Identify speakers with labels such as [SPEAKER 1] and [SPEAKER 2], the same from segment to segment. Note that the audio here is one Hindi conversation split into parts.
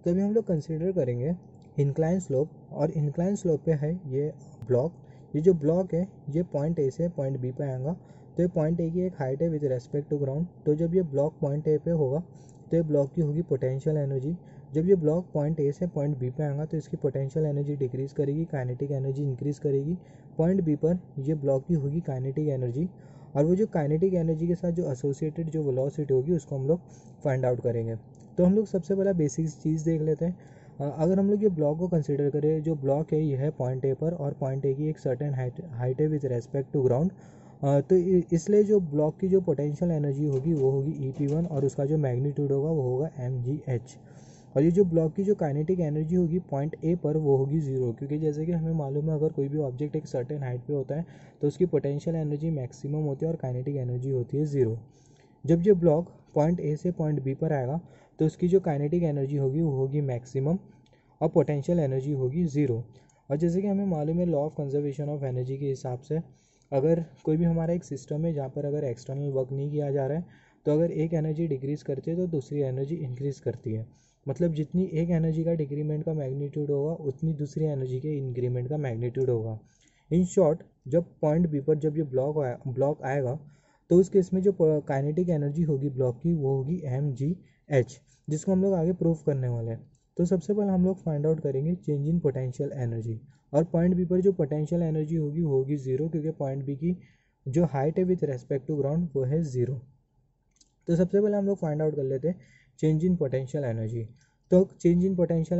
[SPEAKER 1] तो अभी हम लोग कंसिडर करेंगे इंक्लाइन स्लोप, और इंक्लाइन स्लोप पे है ये ब्लॉक। ये जो ब्लॉक है ये पॉइंट ए से पॉइंट बी पे आएगा। तो ये पॉइंट ए की एक हाइट है विद रेस्पेक्ट टू ग्राउंड। तो जब ये ब्लॉक पॉइंट ए पे होगा तो ये ब्लॉक की होगी पोटेंशियल एनर्जी। जब ये ब्लॉक पॉइंट ए से पॉइंट बी पे आएगा तो इसकी पोटेंशियल एनर्जी डिक्रीज करेगी, काइनेटिक एनर्जी इंक्रीज करेगी। पॉइंट बी पर ये ब्लॉक की होगी काइनेटिक एनर्जी, और वो जो काइनेटिक एनर्जी के साथ जो एसोसिएटेड जो वेलोसिटी होगी उसको हम लोग फाइंड आउट करेंगे। तो हम लोग सबसे पहला बेसिक चीज़ देख लेते हैं। अगर हम लोग ये ब्लॉक को कंसिडर करें, जो ब्लॉक है ये है पॉइंट ए पर, और पॉइंट ए की एक सर्टेन हाइट है विद रेस्पेक्ट टू ग्राउंड। तो इसलिए जो ब्लॉक की जो पोटेंशियल एनर्जी होगी वो होगी EP1, और उसका जो मैग्नीट्यूड होगा वो होगा mgh। और ये जो ब्लॉक की जो काइनेटिक एनर्जी होगी पॉइंट ए पर वो होगी ज़ीरो, क्योंकि जैसे कि हमें मालूम है अगर कोई भी ऑब्जेक्ट एक सर्टेन हाइट पे होता है तो उसकी पोटेंशियल एनर्जी मैक्सिमम होती है और काइनेटिक एनर्जी होती है ज़ीरो। जब ये ब्लॉक पॉइंट ए से पॉइंट बी पर आएगा तो उसकी जो काइनेटिक एनर्जी होगी वो होगी मैक्सिमम और पोटेंशियल एनर्जी होगी ज़ीरो। और जैसे कि हमें मालूम है law of conservation of energy के हिसाब से, अगर कोई भी हमारा एक सिस्टम है जहाँ पर अगर एक्सटर्नल वर्क नहीं किया जा रहा है तो अगर एक एनर्जी डिक्रीज़ करती है तो दूसरी एनर्जी इंक्रीज़ करती है। मतलब जितनी एक एनर्जी का डिक्रीमेंट का मैग्नीट्यूड होगा उतनी दूसरी एनर्जी के इंक्रीमेंट का मैग्नीट्यूड होगा। इन शॉर्ट, जब पॉइंट बी पर जब ये ब्लॉक आएगा तो उस केस में जो काइनेटिक एनर्जी होगी ब्लॉक की वो होगी mgh, जिसको हम लोग आगे प्रूव करने वाले हैं। तो सबसे पहले हम लोग फाइंड आउट करेंगे चेंज इन पोटेंशियल एनर्जी, और पॉइंट बी पर जो पोटेंशियल एनर्जी होगी वो होगी ज़ीरो, क्योंकि पॉइंट बी की जो हाइट है विथ रेस्पेक्ट टू ग्राउंड वो है ज़ीरो। तो सबसे पहले हम लोग फाइंड आउट कर लेते हैं चेंज इन पोटेंशियल एनर्जी। तो change in potential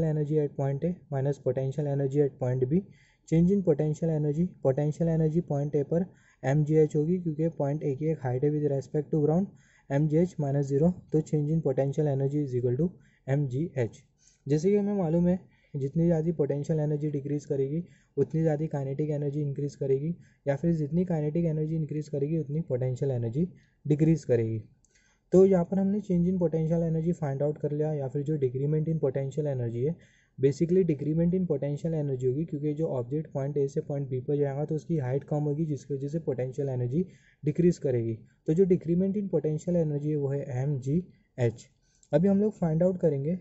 [SPEAKER 1] energy at point A minus potential energy at point B. Change in potential energy point A पर mgh होगी, क्योंकि पॉइंट ए की एक हाइट है with respect to ground, mgh minus zero. तो change in potential energy is equal to mgh। जैसे कि हमें मालूम है जितनी ज़्यादा पोटेंशियल एनर्जी डिक्रीज़ करेगी उतनी ज़्यादा काइनेटिक एनर्जी इंक्रीज़ करेगी, या फिर जितनी काइनेटिक एनर्जी इंक्रीज़ करेगी उतनी पोटेंशियल एनर्जी डिक्रीज़ करेगी। तो यहाँ पर हमने change in potential energy find out कर लिया, या फिर जो डिक्रीमेंट इन पोटेंशियल एनर्जी है, बेसिकली डिक्रीमेंट इन पोटेंशियल एनर्जी होगी, क्योंकि जो ऑब्जेक्ट पॉइंट ए से पॉइंट बी पर जाएगा तो उसकी हाइट कम होगी जिसकी वजह से पोटेंशियल एनर्जी डिक्रीज़ करेगी। तो जो डिक्रीमेंट इन पोटेंशियल एनर्जी है वो है mgh। अभी हम लोग फाइंड आउट करेंगे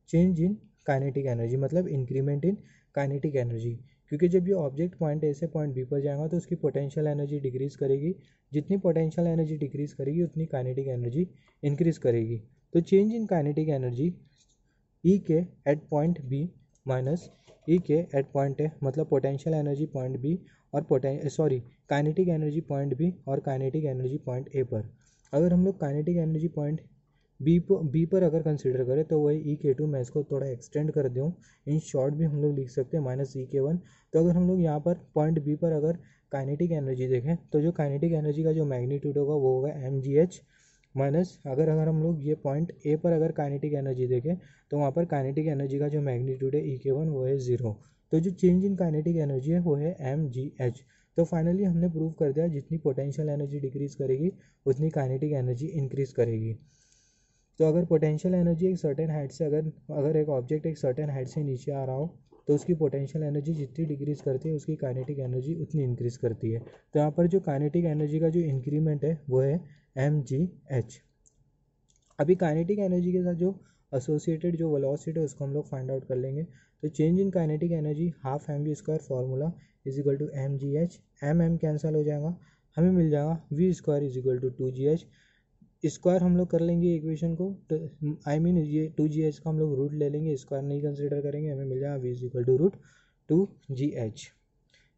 [SPEAKER 1] चेंज इन काइनेटिक एनर्जी, मतलब इंक्रीमेंट इन काइनेटिक एनर्जी, क्योंकि जब ये ऑब्जेक्ट पॉइंट ए से पॉइंट बी पर जाएगा तो उसकी पोटेंशियल एनर्जी डिक्रीज़ करेगी। जितनी पोटेंशियल एनर्जी डिक्रीज़ करेगी उतनी काइनेटिक एनर्जी इंक्रीज़ करेगी। तो change in kinetic energy E के एट पॉइंट बी माइनस ई के एट पॉइंट ए, मतलब पोटेंशियल एनर्जी पॉइंट बी और काइनेटिक एनर्जी पॉइंट बी और काइनेटिक एनर्जी पॉइंट ए पर। अगर हम लोग काइनेटिक एनर्जी पॉइंट बी पर अगर कंसिडर करें तो वही E_K2, मैं इसको थोड़ा एक्सटेंड कर दूँ, इन शॉर्ट भी हम लोग लिख सकते हैं माइनस E_K1। तो अगर हम लोग यहाँ पर पॉइंट बी पर अगर काइनेटिक एनर्जी देखें तो जो काइनेटिक एनर्जी का जो मैग्नीट्यूड होगा वो होगा mgh माइनस, अगर हम लोग ये पॉइंट ए पर अगर काइनेटिक एनर्जी देखें तो वहाँ पर काइनेटिक एनर्जी का जो मैग्नीट्यूड है E_K1 वो है ज़ीरो। तो जो चेंज इन काइनेटिक एनर्जी है वो है mgh। तो फाइनली हमने प्रूव कर दिया जितनी पोटेंशियल एनर्जी डिक्रीज़ करेगी उतनी काइनेटिक एनर्जी इंक्रीज़ करेगी। तो अगर पोटेंशियल एनर्जी एक सर्टेन हाइट से अगर एक ऑब्जेक्ट एक सर्टेन हाइट से नीचे आ रहा हो तो उसकी पोटेंशियल एनर्जी जितनी डिक्रीज़ करती है उसकी काइनेटिक एनर्जी उतनी इंक्रीज़ करती है। तो यहाँ पर जो काइनेटिक एनर्जी का जो इंक्रीमेंट है वो है mgh। अभी काइनेटिक एनर्जी के साथ जो एसोसिएटेड जो वेलोसिटी है उसको हम लोग फाइंड आउट कर लेंगे। तो change in kinetic energy half mv² formula is equal to mgh। m cancel हो जाएगा, हमें मिल जाएगा v² is equal to 2gh। Square हम लोग कर लेंगे इक्वेशन को, तो ये 2gh का हम लोग रूट ले लेंगे, स्क्वायर नहीं कंसिडर करेंगे, हमें मिल जाएगा v is equal to root 2gh।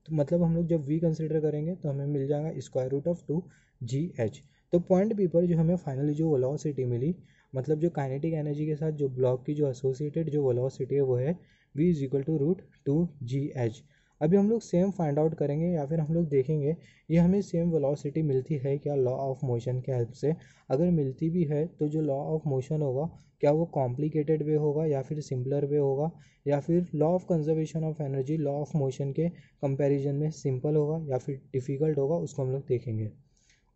[SPEAKER 1] तो मतलब हम लोग जब v कंसिडर करेंगे तो हमें मिल जाएगा स्क्वायर रूट ऑफ 2gh। तो पॉइंट बी पर जो हमें फाइनली जो वेलोसिटी मिली, मतलब जो काइनेटिक एनर्जी के साथ जो ब्लॉक की जो एसोसिएटेड जो वेलोसिटी है वो है v is equal to root 2gh। अभी हम लोग सेम फाइंड आउट करेंगे, या फिर हम लोग देखेंगे ये हमें सेम वेलोसिटी मिलती है क्या लॉ ऑफ मोशन के हेल्प से। अगर मिलती भी है तो जो लॉ ऑफ मोशन होगा क्या वो कॉम्प्लिकेटेड वे होगा या फिर सिंपलर वे होगा, या फिर law of conservation of energy law of motion के कंपैरिजन में सिंपल होगा या फिर डिफ़िकल्ट होगा, उसको हम लोग देखेंगे।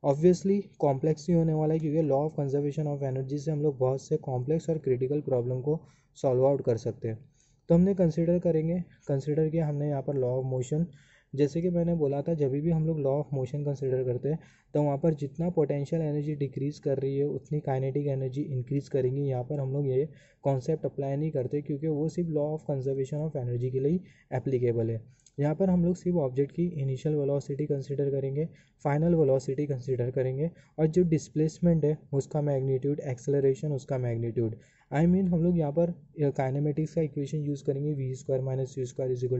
[SPEAKER 1] ऑब्वियसली कॉम्प्लेक्स ही होने वाला है, क्योंकि law of conservation of energy से हम लोग बहुत से कॉम्प्लेक्स और क्रिटिकल प्रॉब्लम को सॉल्व आउट कर सकते हैं। तो हमने कंसिडर किया हमने यहाँ पर लॉ ऑफ मोशन। जैसे कि मैंने बोला था जब भी हम लोग लॉ ऑफ मोशन कंसिडर करते हैं तो वहाँ पर जितना पोटेंशियल एनर्जी डिक्रीज़ कर रही है उतनी काइनेटिक एनर्जी इंक्रीज़ करेंगी। यहाँ पर हम लोग ये कॉन्सेप्ट अप्लाई नहीं करते क्योंकि वो सिर्फ law of conservation of energy के लिए ही एप्लीकेबल है। यहाँ पर हम लोग सिर्फ ऑब्जेक्ट की इनिशियल वेलोसिटी कंसीडर करेंगे, फाइनल वेलोसिटी कंसीडर करेंगे और जो डिस्प्लेसमेंट है उसका मैग्नीट्यूड, एक्सेलरेशन उसका मैग्नीट्यूड। हम लोग यहाँ पर काइनेमेटिक्स का इक्वेशन यूज़ करेंगे v² - u²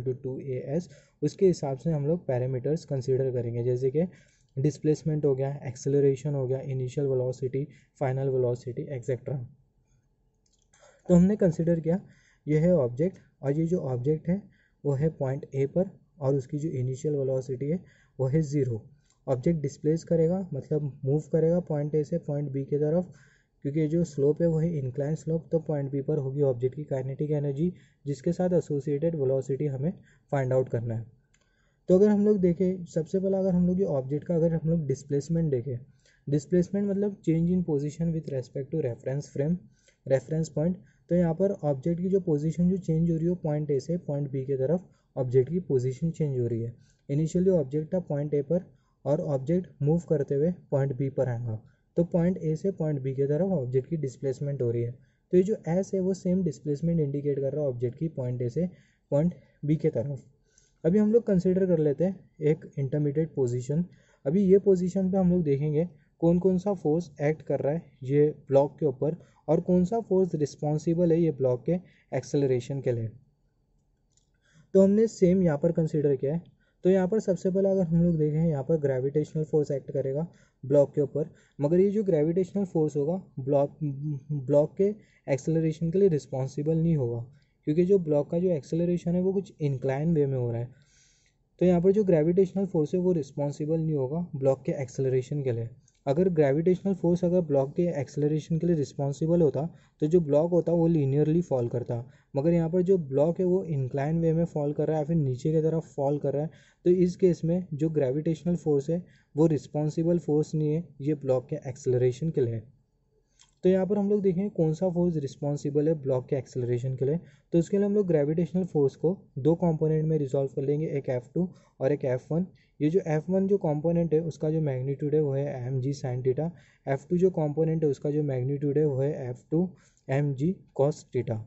[SPEAKER 1] = 2as। उसके हिसाब से हम लोग पैरामीटर्स कंसीडर करेंगे, जैसे कि डिस्प्लेसमेंट हो गया, एक्सेलरेशन हो गया, initial velocity, final velocity etcetera. तो हमने कंसीडर किया ये है ऑब्जेक्ट, और ये जो ऑब्जेक्ट है वो है पॉइंट ए पर और उसकी जो इनिशियल वेलोसिटी है वो है 0। ऑब्जेक्ट डिस्प्लेस करेगा मतलब मूव करेगा पॉइंट ए से पॉइंट बी की तरफ, क्योंकि जो स्लोप है वो है इंक्लाइन स्लोप, तो पॉइंट बी पर होगी ऑब्जेक्ट की काइनेटिक एनर्जी जिसके साथ एसोसिएटेड वेलोसिटी हमें फाइंड आउट करना है। तो अगर हम लोग देखें, सबसे पहला अगर हम लोग ये ऑब्जेक्ट का अगर हम लोग डिस्प्लेसमेंट देखें, डिस्प्लेसमेंट मतलब change in position with respect to reference frame, reference point. तो यहाँ पर ऑब्जेक्ट की जो पोजीशन जो चेंज हो रही है पॉइंट ए से पॉइंट बी की तरफ ऑब्जेक्ट की पोजीशन चेंज हो रही है। इनिशियली ऑब्जेक्ट था पॉइंट ए पर और ऑब्जेक्ट मूव करते हुए पॉइंट बी पर आएगा, तो पॉइंट ए से पॉइंट बी की तरफ ऑब्जेक्ट की डिस्प्लेसमेंट हो रही है। तो ये जो एस है वो सेम डिस्प्लेसमेंट इंडिकेट कर रहा है ऑब्जेक्ट की पॉइंट ए से पॉइंट बी की तरफ। अभी हम लोग कंसिडर कर लेते हैं एक इंटरमीडिएट पोजीशन। अभी ये पोजीशन पे हम लोग देखेंगे कौन कौन सा फोर्स एक्ट कर रहा है ये ब्लॉक के ऊपर और कौन सा फोर्स रिस्पॉन्सिबल है ये ब्लॉक के एक्सेलरेशन के लिए। तो हमने सेम यहाँ पर कंसिडर किया है। तो यहाँ पर सबसे पहले अगर हम लोग देखें, यहाँ पर ग्रेविटेशनल फोर्स एक्ट करेगा ब्लॉक के ऊपर, मगर ये जो ग्रेविटेशनल फोर्स होगा ब्लॉक के एक्सेलरेशन के लिए रिस्पॉन्सिबल नहीं होगा, क्योंकि जो ब्लॉक का जो एक्सेलरेशन है वो कुछ इंक्लाइन वे में हो रहा है। तो यहाँ पर जो ग्रेविटेशनल फोर्स है वो रिस्पॉन्सिबल नहीं होगा ब्लॉक के एक्सेलरेशन के लिए। अगर ग्रेविटेशनल फोर्स अगर ब्लॉक के एक्सेलरेशन के लिए रिस्पॉन्सिबल होता तो जो ब्लॉक होता वो लीनियरली फॉल करता, मगर यहाँ पर जो ब्लॉक है वो इंक्लाइन वे में फॉल कर रहा है या फिर नीचे की तरफ फॉल कर रहा है। तो इस केस में जो ग्रेविटेशनल फोर्स है वो रिस्पॉन्सिबल फोर्स नहीं है ये ब्लॉक के एक्सेलरेशन के लिए। तो यहाँ पर हम लोग देखें कौन सा फोर्स रिस्पॉन्सिबल है ब्लॉक के एक्सेलरेशन के लिए। तो इसके लिए हम लोग ग्रेविटेशनल फोर्स को दो कंपोनेंट में रिजॉल्व कर लेंगे, एक F2 और एक F1। ये जो F1 जो कंपोनेंट है उसका जो मैग्नीट्यूड है वो है mg sin थीटा। F2 जो कंपोनेंट है उसका जो मैग्नीट्यूड है वो है F2 mg cos थीटा।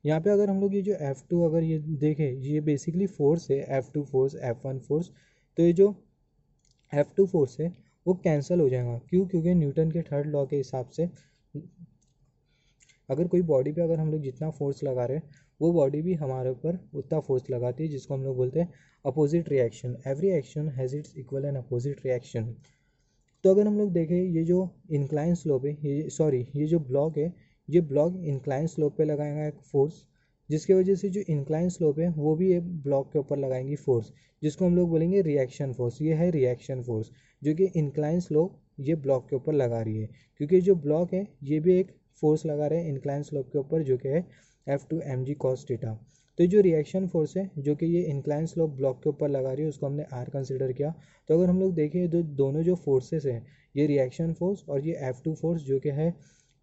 [SPEAKER 1] यहाँ पे अगर हम लोग ये जो F2 अगर ये देखें, ये बेसिकली फोर्स है, F2 फोर्स F1 फोर्स। तो ये जो F2 फोर्स है वो कैंसिल हो जाएगा, क्यों? क्योंकि न्यूटन के थर्ड लॉ के हिसाब से अगर कोई बॉडी पे अगर हम लोग जितना फोर्स लगा रहे हैं वो बॉडी भी हमारे ऊपर उतना फोर्स लगाती है, जिसको हम लोग बोलते हैं opposite reaction. Every action has its equal and opposite reaction. तो अगर हम लोग देखें ये जो इंक्लाइन स्लोप है, ये जो ब्लॉक है, ये ब्लॉक इंक्लाइन स्लोप पे लगाएगा एक फोर्स, जिसकी वजह से जो इंक्लाइन स्लोप है वो भी एक ब्लॉक के ऊपर लगाएंगी फोर्स, जिसको हम लोग बोलेंगे रिएक्शन फोर्स। ये है रिएक्शन फोर्स जो कि इंक्लाइन स्लोप ये ब्लॉक के ऊपर लगा रही है, क्योंकि जो ब्लॉक है ये भी एक फोर्स लगा रहे हैं इंक्लाइन स्लोप के ऊपर जो कि है F2 mg cos थीटा। तो जो रिएक्शन फोर्स है जो कि ये इंक्लाइन स्लोप ब्लॉक के ऊपर लगा रही है उसको हमने R कंसिडर किया। तो अगर हम लोग देखें तो दोनों जो फोर्सेस हैं, ये रिएक्शन फोर्स और ये F2 फोर्स जो कि है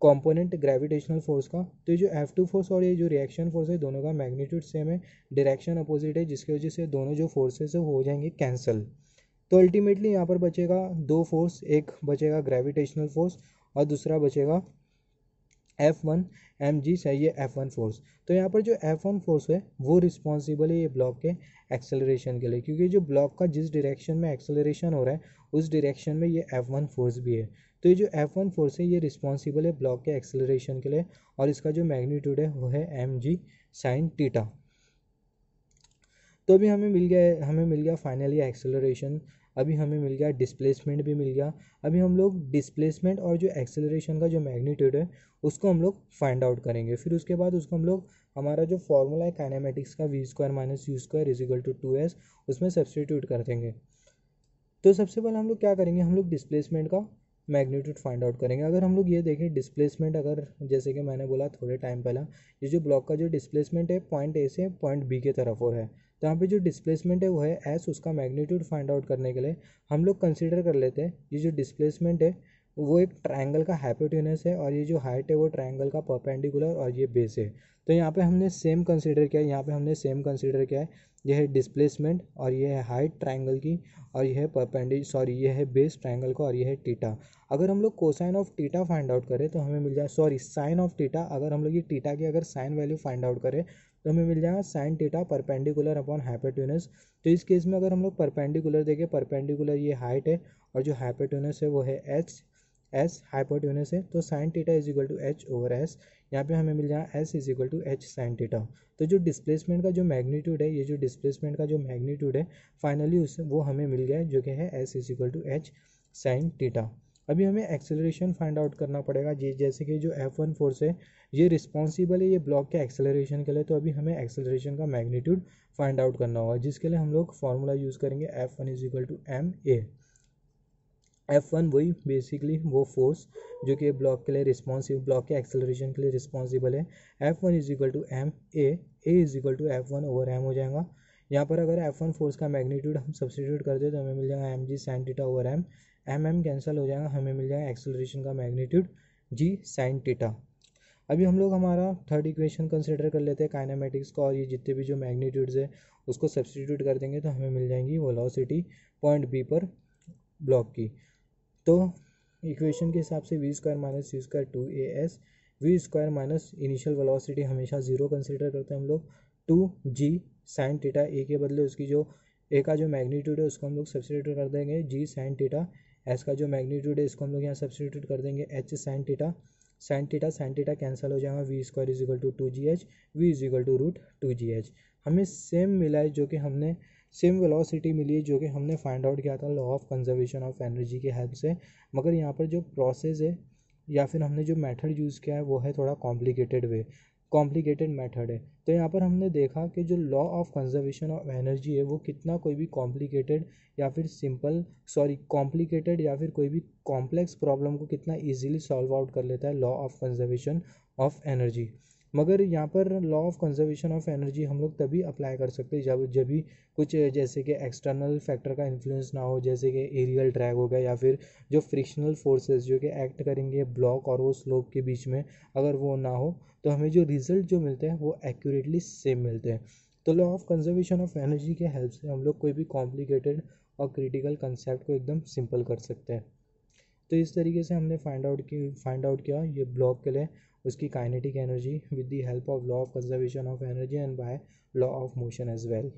[SPEAKER 1] कंपोनेंट ग्रेविटेशनल फोर्स का, तो ये जो F2 फोर्स और ये जो रिएक्शन फोर्स है दोनों का मैग्नीट्यूड सेम है, डायरेक्शन अपोजिट है, जिसकी वजह से दोनों जो फोर्सेस है वो हो जाएंगे कैंसिल। तो अल्टीमेटली यहाँ पर बचेगा दो फोर्स, एक बचेगा ग्रेविटेशनल फोर्स और दूसरा बचेगा F1 mg से ये F1 फोर्स। तो यहाँ पर जो F1 फोर्स है वो रिस्पॉन्सिबल है ये ब्लॉक के एक्सेलरेशन के लिए, क्योंकि जो ब्लॉक का जिस डायरेक्शन में एक्सेलरेशन हो रहा है उस डायरेक्शन में ये F1 फोर्स भी है। तो ये जो F1 फोर्स है ये रिस्पॉन्सिबल है ब्लॉक के एक्सेलरेशन के लिए और इसका जो मैग्नीट्यूड है वो है mg sin थीटा। तो अभी हमें मिल गया फाइनली एक्सेलरेशन, अभी हमें मिल गया डिस्प्लेसमेंट भी मिल गया। अभी हम लोग डिस्प्लेसमेंट और जो एक्सेलरेशन का जो मैग्नीट्यूड है उसको हम लोग फाइंड आउट करेंगे। फिर उसके बाद उसको हम लोग हमारा जो फॉर्मूला है काइनेमेटिक्स का v² - u² = 2s उसमें सब्सटीट्यूट कर देंगे। तो सबसे पहले हम लोग क्या करेंगे, हम लोग डिस्प्लेसमेंट का मैग्नीट्यूड फाइंड आउट करेंगे। अगर हम लोग ये देखें डिस्प्लेसमेंट, अगर जैसे कि मैंने बोला थोड़े टाइम पहला, ये जो ब्लॉक का जो डिस्प्लेसमेंट है पॉइंट ए से पॉइंट बी की तरफ हो रहा है, तो यहाँ पे जो डिस्प्लेसमेंट है वो है एस। उसका मैग्नीट्यूड फाइंड आउट करने के लिए हम लोग कंसीडर कर लेते हैं ये जो डिस्प्लेसमेंट है वो एक ट्रायंगल का हाइपोटेनस है और ये जो हाइट है वो ट्रायंगल का परपेंडिकुलर और ये बेस है। तो यहाँ पे हमने सेम कंसीडर किया है, यहाँ पे हमने सेम कंसीडर किया है यह है डिस्प्लेसमेंट, और यह है हाइट ट्रायंगल की, और यह है यह है बेस ट्रायंगल का, और यह है टीटा। अगर हम लोग cosine of theta find out करें तो हमें मिल जाए साइन ऑफ टीटा, अगर हम लोग ये टीटा की अगर साइन वैल्यू फाइंड आउट करें तो हमें मिल जाएगा sine theta perpendicular upon hypotenuse. तो इस केस में अगर हम लोग परपेंडिकुलर देखें, परपेंडिकुलर ये हाइट है और जो हाइपोटेन्यूज है वो है एस हाइपोटेन्यूज है, तो sine theta is equal to H over S. यहाँ पे हमें मिल जाएगा S is equal to H sine theta. तो जो डिस्प्लेसमेंट का जो मैग्नीट्यूड है, ये जो डिस्प्लेसमेंट का जो मैग्नीट्यूड है फाइनली उस वो हमें मिल गया है, जो कि है S is equal to H sine theta. अभी हमें एक्सेलरेशन फाइंड आउट करना पड़ेगा जी, जैसे कि जो F1 फोर्स है ये रिस्पॉन्सिबल है ये ब्लॉक के एक्सेलरेशन के लिए, तो अभी हमें एक्सेलरेशन का मैग्नीट्यूड फाइंड आउट करना होगा, जिसके लिए हम लोग फॉर्मूला यूज़ करेंगे F1 is equal to M A. F1 वही बेसिकली वो फोर्स जो कि ब्लॉक के लिए रिस्पॉन्सिबल, ब्लॉक के एक्सेलरेशन के लिए रिस्पॉन्सिबल है। F1 is equal to M A is equal to F1 over M हो जाएगा। यहाँ पर अगर F1 फोर्स का मैग्नीट्यूड हम सब्सटीट्यूट कर दे तो हमें मिल जाएगा M G sine theta over M, M cancel हो जाएगा, हमें मिल जाएगा एक्सेलरेशन का मैग्नीट्यूड जी साइन टीटा। अभी हम लोग हमारा थर्ड इक्वेशन कंसिडर कर लेते हैं काइनेमेटिक्स का, और ये जितने भी जो मैग्नीट्यूड्स है उसको सब्सटीट्यूट कर देंगे तो हमें मिल जाएंगी वेलोसिटी पॉइंट बी पर ब्लॉक की। तो इक्वेशन के हिसाब से V square minus C square 2as, V square minus initial velocity हमेशा जीरो कंसिडर करते हैं हम लोग, 2g साइन टीटा, ए के बदले उसकी जो ए का जो मैग्नीट्यूड है उसको हम लोग सब्सटीट्यूट कर देंगे g साइन टीटा, एस का जो मैग्नीट्यूड है इसको हम लोग यहाँ सब्सटीट्यूट कर देंगे h साइन टीटा कैंसिल हो जाएगा, V square is equal to 2gh, V is equal to root 2gh। हमें सेम मिला है जो कि हमने सेम वेलोसिटी मिली है जो कि हमने फाइंड आउट किया था law of conservation of energy की हेल्प से, मगर यहाँ पर जो प्रोसेस है या फिर हमने जो मेथड यूज़ किया है वो है थोड़ा कॉम्प्लिकेटेड मेथड है। तो यहाँ पर हमने देखा कि जो law of conservation of energy है वो कितना कोई भी कॉम्प्लिकेटेड या फिर कॉम्प्लिकेटेड या फिर कोई भी कॉम्प्लेक्स प्रॉब्लम को कितना ईजिली सॉल्व आउट कर लेता है law of conservation of energy. मगर यहाँ पर law of conservation of energy हम लोग तभी अप्लाई कर सकते हैं जब भी कुछ जैसे कि एक्सटर्नल फैक्टर का इन्फ्लुएंस ना हो, जैसे कि एरियल ड्रैग हो गया या फिर जो फ्रिक्शनल फोर्सेस जो कि एक्ट करेंगे ब्लॉक और वो स्लोप के बीच में, अगर वो ना हो तो हमें जो रिजल्ट जो मिलते हैं वो एक्यूरेटली सेम मिलते हैं। तो law of conservation of energy के हेल्प से हम लोग कोई भी कॉम्प्लिकेटेड और क्रिटिकल कंसेप्ट को एकदम सिंपल कर सकते हैं। तो इस तरीके से हमने फाइंड आउट किया ये ब्लॉक के लिए उसकी kinetic energy with the help of law of conservation of energy and by law of motion as well.